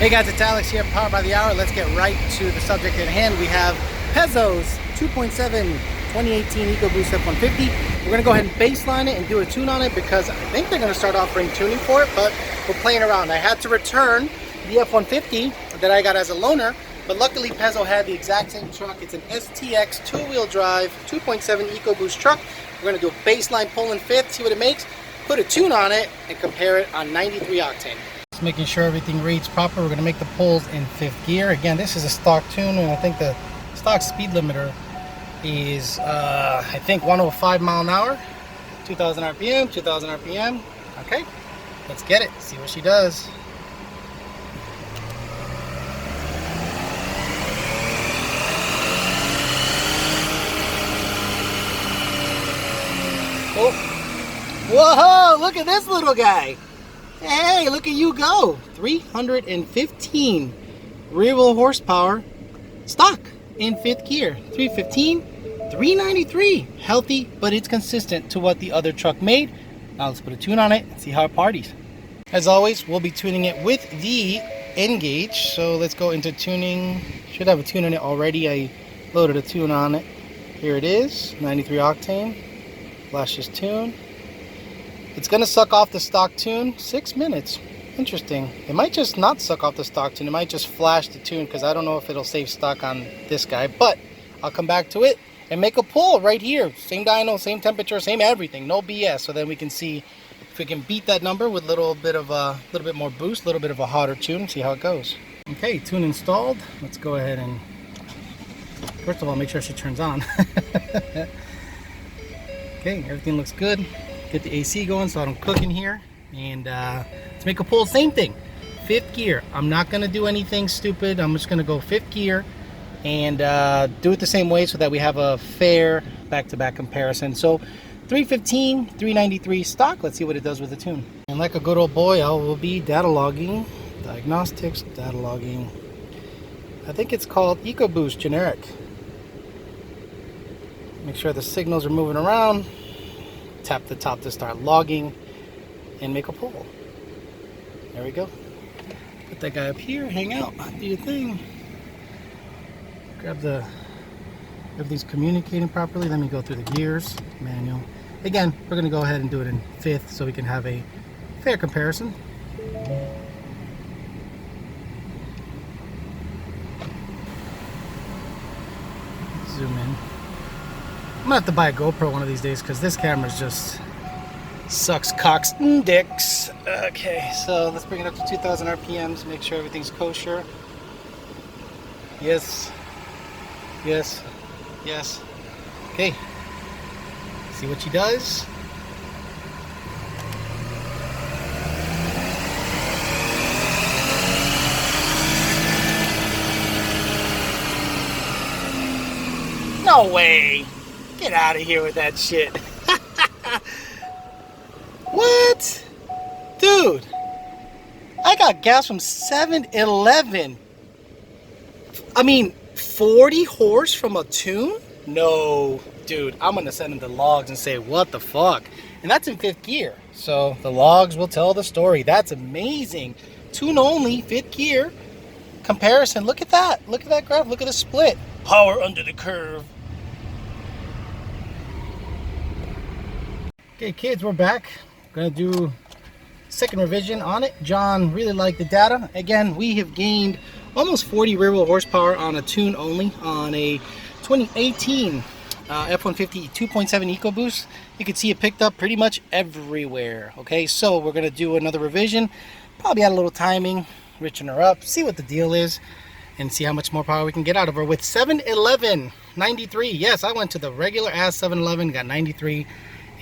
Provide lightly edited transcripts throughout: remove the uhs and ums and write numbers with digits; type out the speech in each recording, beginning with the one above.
Hey guys, it's Alex here, Power by the Hour. Let's get right to the subject at hand. We have Pezzo's 2.7 2018 Ecoboost F150. We're gonna go ahead and baseline it and do a tune on it because I think they're gonna start offering tuning for it, but we're playing around. I had to return the F150 that I got as a loaner, but luckily Pezzo had the exact same truck. It's an STX two-wheel drive 2.7 Ecoboost truck. We're gonna do a baseline pull and fifth, see what it makes, put a tune on it, and compare it on 93 octane. Making sure everything reads proper. We're going to make the pulls in fifth gear. Again, this is a stock tune, and I think the stock speed limiter is I think 105 mile an hour, 2000 RPM, 2000 RPM. Okay, let's get it, see what she does. Oh, whoa, look at this little guy. Hey, look at you go. 315 rear wheel horsepower stock in fifth gear. 315, 393. Healthy, but it's consistent to what the other truck made. Now let's put a tune on it and see how it parties. As always, we'll be tuning it with the N gauge. So let's go into tuning. Should have a tune on it already. I loaded a tune on it. Here it is, 93 octane. Flash this tune. It's going to suck off the stock tune 6 minutes. Interesting. It might just not suck off the stock tune. It might just flash the tune because I don't know if it'll save stock on this guy. But I'll come back to it and make a pull right here. Same dyno, same temperature, same everything. No BS. So then we can see if we can beat that number with a little bit more boost, a little bit of a hotter tune. See how it goes. Okay, tune installed. Let's go ahead and first of all make sure she turns on. Okay, everything looks good. Get the AC going so I don't cook in here, and let's make a pull. Same thing, fifth gear. I'm not gonna do anything stupid. I'm just gonna go fifth gear and do it the same way so that we have a fair back-to-back comparison. So 315, 393 stock. Let's see what it does with the tune. And like a good old boy, I will be data logging, diagnostics, data logging. I think it's called Ecoboost generic. Make sure the signals are moving around. Tap the top to start logging and make a pull. There we go. Put that guy up here, hang out, do your thing. Grab the, everything's communicating properly. Let me go through the gears, manual. Again, we're gonna go ahead and do it in fifth so we can have a fair comparison. Zoom in. I'm gonna have to buy a GoPro one of these days because this camera's just sucks cocks and dicks. Okay, so let's bring it up to 2000 RPMs, make sure everything's kosher. Yes, yes, yes. Okay, see what she does. No way! Get out of here with that shit. What? Dude, I got gas from 7-Eleven. I mean, 40 horse from a tune? No, dude, I'm gonna send them the logs and say, what the fuck? And that's in fifth gear. So the logs will tell the story. That's amazing. Tune only, fifth gear comparison. Look at that. Look at that graph. Look at the split. Power under the curve. Okay kids, we're back. Gonna do second revision on it. John really liked the data. Again, we have gained almost 40 rear wheel horsepower on a tune only on a 2018 F150 2.7 Ecoboost. You can see it picked up pretty much everywhere. Okay, so we're gonna do another revision, probably add a little timing, richen her up, see what the deal is, and see how much more power we can get out of her with 7-Eleven 93. Yes, I went to the regular ass 7-Eleven, got 93.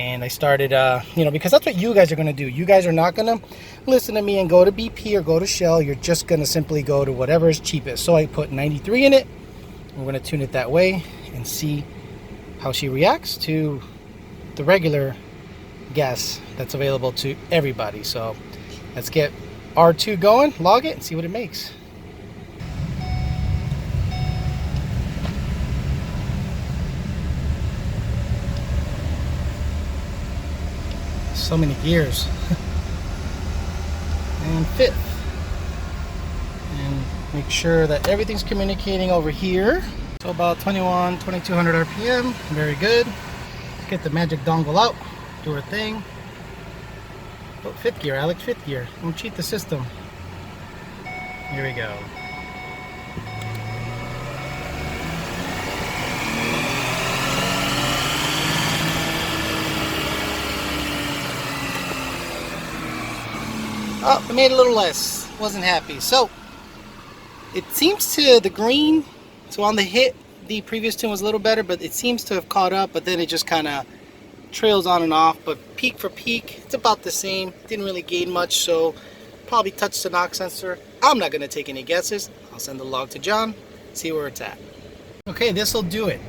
And I started, you know, because that's what you guys are going to do. You guys are not going to listen to me and go to BP or go to Shell. You're just going to simply go to whatever is cheapest. So I put 93 in it. We're going to tune it that way and see how she reacts to the regular gas that's available to everybody. So let's get R2 going, log it, and see what it makes. So many gears. And fifth. and make sure that everything's communicating over here. So about 2200 RPM, very good. Let's get the magic dongle out, do our thing. Oh, fifth gear, Alex, fifth gear. Don't cheat the system. Here we go. Oh, I made a little less. Wasn't happy. So, it seems to the green, so on the hit, the previous tune was a little better, but it seems to have caught up, but then it just kind of trails on and off. But peak for peak, it's about the same. Didn't really gain much, so probably touched the knock sensor. I'm not going to take any guesses. I'll send the log to John, see where it's at. Okay, this will do it.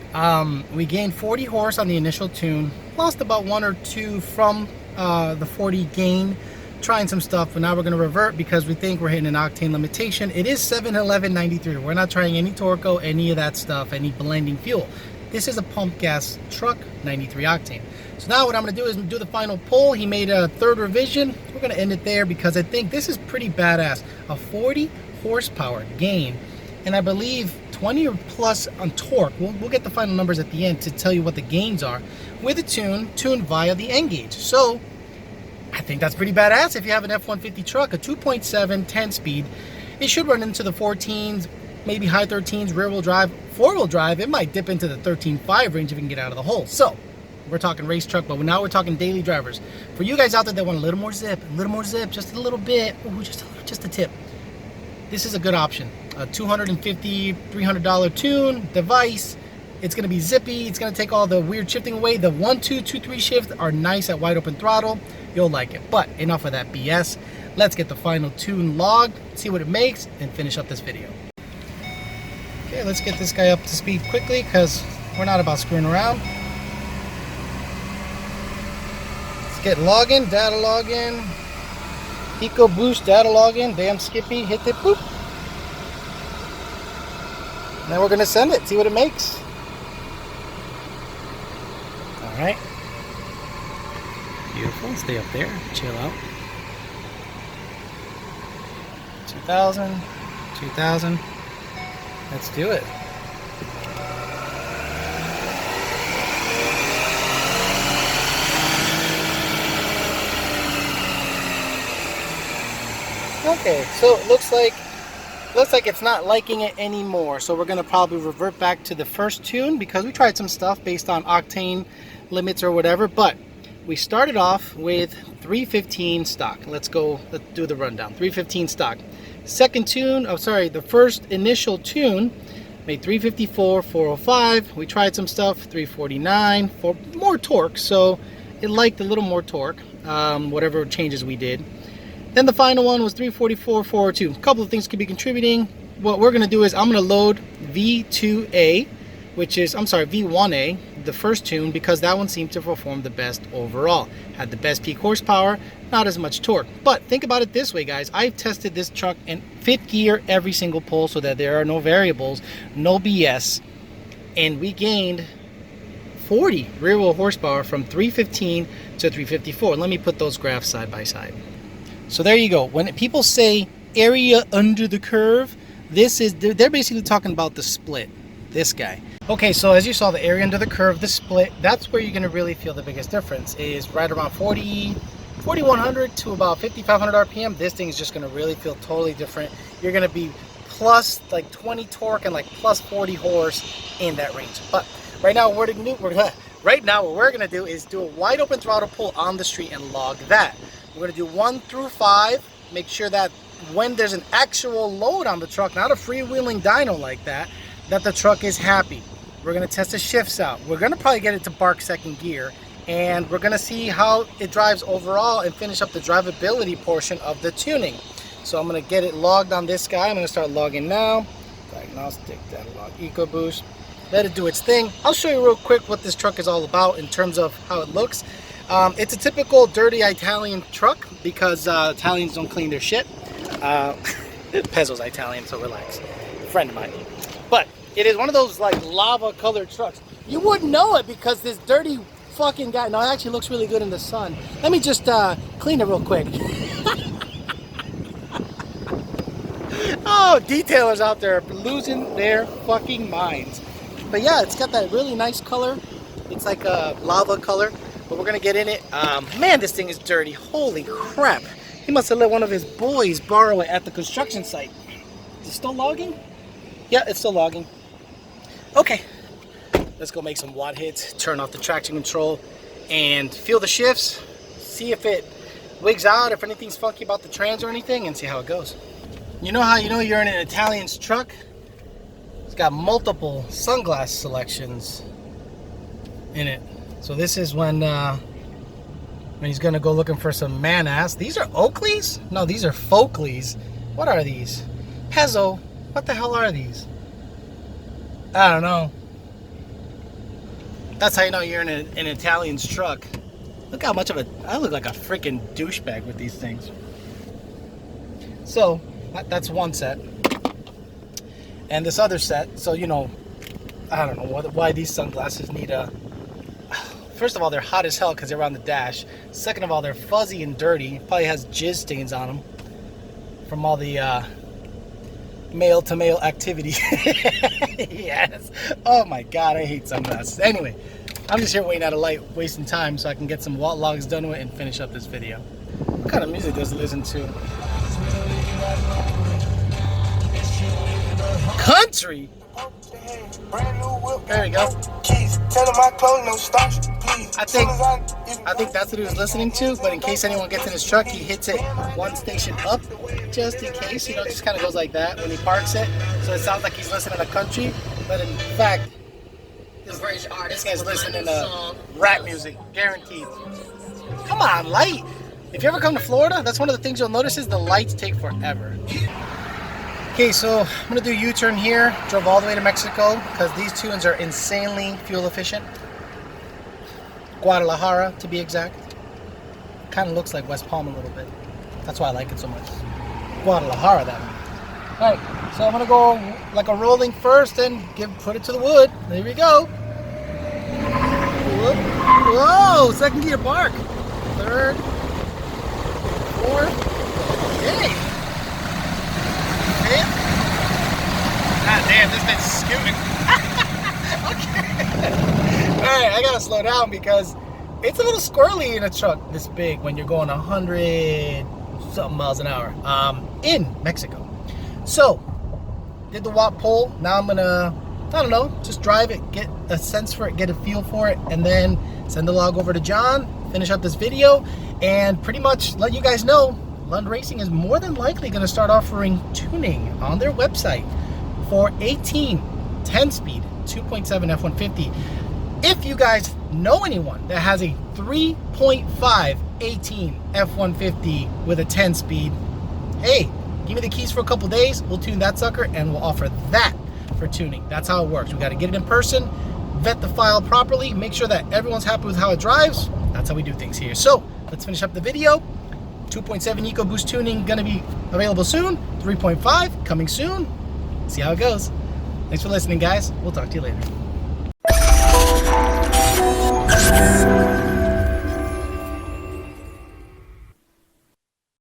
We gained 40 horse on the initial tune, lost about 1 or 2 from the 40 gain, trying some stuff, but now we're going to revert because we think we're hitting an octane limitation. It is 71193. We're not trying any Torco, any of that stuff, any blending fuel. This is a pump gas truck, 93 octane. So now what I'm going to do is do the final pull. He made a third revision. We're going to end it there because I think this is pretty badass. A 40 horsepower gain, and I believe 20 or plus on torque. We'll get the final numbers at the end to tell you what the gains are with a tuned via the N gauge. So I think that's pretty badass. If you have an F150 truck, a 2.7 10 speed, it should run into the 14s, maybe high 13s, rear wheel drive, 4-wheel drive. It might dip into the 13.5 range if you can get out of the hole. So we're talking race truck, but now we're talking daily drivers. For you guys out there that want a little more zip, just a little bit, ooh, just a tip, this is a good option. A $250, $300 tune device. It's going to be zippy. It's going to take all the weird shifting away. The 1, 2, 2, 3 shifts are nice at wide open throttle. You'll like it. But enough of that BS. Let's get the final tune log, see what it makes, and finish up this video. Okay, let's get this guy up to speed quickly because we're not about screwing around. Let's get login, data login, Ecoboost data login, damn Skippy, hit it, boop. Now we're going to send it, see what it makes. Alright. Beautiful. Stay up there. Chill out. 2000. 2000. Let's do it. Okay, so it looks like it's not liking it anymore. So we're going to probably revert back to the first tune because we tried some stuff based on octane limits or whatever, but we started off with 315 stock. Let's do the rundown. 315 stock. Second tune, the first initial tune made 354, 405. We tried some stuff, 349 for more torque, so it liked a little more torque, whatever changes we did. Then the final one was 344, 402. A couple of things could be contributing. What we're going to do is I'm going to load V2A, V1A, the first tune, because that one seemed to perform the best overall. Had the best peak horsepower, not as much torque. But think about it this way, guys. I've tested this truck in fifth gear every single pull so that there are no variables, no BS, and we gained 40 rear wheel horsepower from 315 to 354. Let me put those graphs side by side. So there you go. When people say area under the curve, they're basically talking about the split. This guy. Okay, so as you saw, the area under the curve, the split, that's where you're going to really feel the biggest difference, is right around 4,100 to about 5,500 RPM. This thing is just going to really feel totally different. You're going to be plus like 20 torque and like plus 40 horse in that range. But right now, what we're going to do is do a wide open throttle pull on the street and log that. We're going to do 1 through 5, make sure that when there's an actual load on the truck, not a freewheeling dyno like that the truck is happy. We're going to test the shifts out. We're going to probably get it to bark second gear, and we're going to see how it drives overall and finish up the drivability portion of the tuning. So I'm going to get it logged on this guy. I'm going to start logging now. Diagnostic, data log, Ecoboost. Let it do its thing. I'll show you real quick what this truck is all about in terms of how it looks. It's a typical dirty Italian truck because Italians don't clean their shit. Pezzo's Italian, so relax. Friend of mine. But it is one of those like lava colored trucks. You wouldn't know it because this dirty fucking guy. No, it actually looks really good in the sun. Let me just clean it real quick. Oh Oh, detailers out there losing their fucking minds. But yeah, it's got that really nice color. It's like a lava color, but we're gonna get in it. Man, this thing is dirty. Holy crap. He must have let one of his boys borrow it at the construction site. Is it still logging? Yeah, it's still logging. Okay, let's go make some watt hits, turn off the traction control, and feel the shifts, see if it wigs out, if anything's funky about the trans or anything, and see how it goes. You know how you know you're in an Italian's truck? It's got multiple sunglass selections in it. So this is when he's gonna go looking for some man-ass. These are Oakleys? No, these are Folkleys. What are these? Pezzo. What the hell are these? I don't know. That's how you know you're in an Italian's truck. Look how much of I look like a freaking douchebag with these things. So, that's one set. And this other set, so you know, I don't know why these sunglasses need a... First of all, they're hot as hell because they're on the dash. Second of all, they're fuzzy and dirty. Probably has jizz stains on them from all the male-to-male activity. Yes. Oh my God, I hate sunglasses. Anyway, I'm just here waiting at a light, wasting time so I can get some watt logs done with it and finish up this video. What kind of music does it listen to? Country? There we go. I think that's what he was listening to, but in case anyone gets in his truck, he hits it one station up, just in case, you know, just kind of goes like that when he parks it. So it sounds like he's listening to country, but in fact, this guy's listening to rap music, guaranteed. Come on, light. If you ever come to Florida, that's one of the things you'll notice is the lights take forever. Okay, so I'm gonna do a U-turn here. Drove all the way to Mexico because these tunes are insanely fuel efficient. Guadalajara, to be exact. Kind of looks like West Palm a little bit. That's why I like it so much. Guadalajara, that one. All right, so I'm gonna go like a rolling first and put it to the wood. There we go. Whoa, second gear bark. Third, fourth. Hey. God damn, this thing's scooting. Okay. Alright, I gotta slow down because it's a little squirrely in a truck this big when you're going 100 something miles an hour in Mexico. So, did the watt poll. Now I'm gonna, I don't know, just drive it, get a sense for it, get a feel for it, and then send the log over to John, finish up this video, and pretty much let you guys know Lund Racing is more than likely going to start offering tuning on their website for 18 10-speed 2.7 F150. If you guys know anyone that has a 3.5 18 F150 with a 10-speed, hey, give me the keys for a couple days. We'll tune that sucker and we'll offer that for tuning. That's how it works. We got to get it in person, vet the file properly, make sure that everyone's happy with how it drives. That's how we do things here. So let's finish up the video. 2.7 Ecoboost tuning gonna be available soon. 3.5 coming soon. See how it goes. Thanks for listening, guys. We'll talk to you later.